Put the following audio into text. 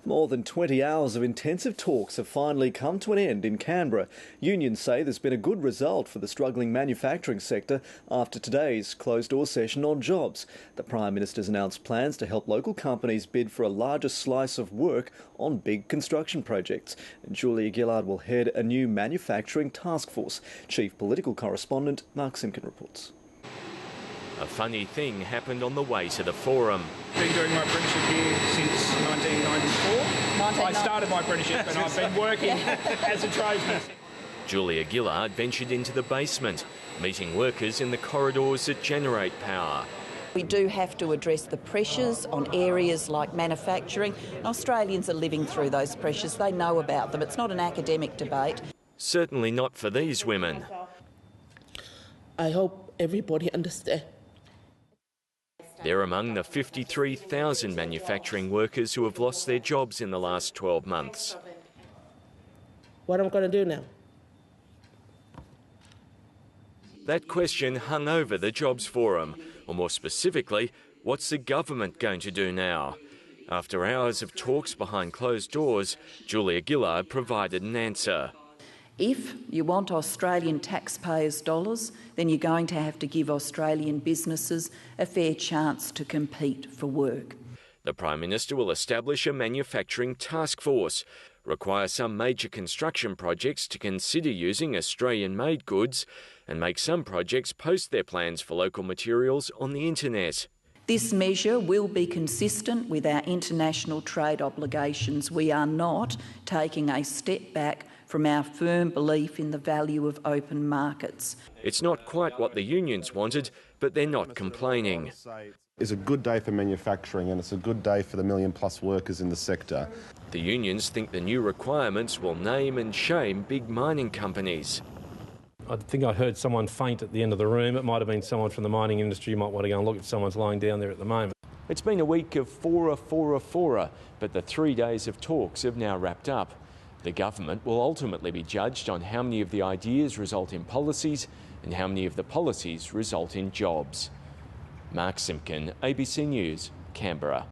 More than 20 hours of intensive talks have finally come to an end in Canberra. Unions say there's been a good result for the struggling manufacturing sector after today's closed-door session on jobs. The Prime Minister's announced plans to help local companies bid for a larger slice of work on big construction projects. And Julia Gillard will head a new manufacturing task force. Chief Political Correspondent Mark Simpkin reports. A funny thing happened on the way to the forum. I've been doing my apprenticeship here since 1994. I started my apprenticeship and I've been working as a tradesman. Julia Gillard ventured into the basement, meeting workers in the corridors that generate power. We do have to address the pressures on areas like manufacturing. Australians are living through those pressures. They know about them. It's not an academic debate. Certainly not for these women. I hope everybody understands. They're among the 53,000 manufacturing workers who have lost their jobs in the last 12 months. What am I going to do now? That question hung over the Jobs Forum, or more specifically, what's the government going to do now? After hours of talks behind closed doors, Julia Gillard provided an answer. If you want Australian taxpayers' dollars, then you're going to have to give Australian businesses a fair chance to compete for work. The Prime Minister will establish a manufacturing task force, require some major construction projects to consider using Australian-made goods, and make some projects post their plans for local materials on the internet. This measure will be consistent with our international trade obligations. We are not taking a step back from our firm belief in the value of open markets. It's not quite what the unions wanted, but they're not complaining. It's a good day for manufacturing and it's a good day for the million-plus workers in the sector. The unions think the new requirements will name and shame big mining companies. I think I heard someone faint at the end of the room. It might have been someone from the mining industry. You might want to go and look if someone's lying down there at the moment. It's been a week of fora, but the 3 days of talks have now wrapped up. The government will ultimately be judged on how many of the ideas result in policies and how many of the policies result in jobs. Mark Simpkin, ABC News, Canberra.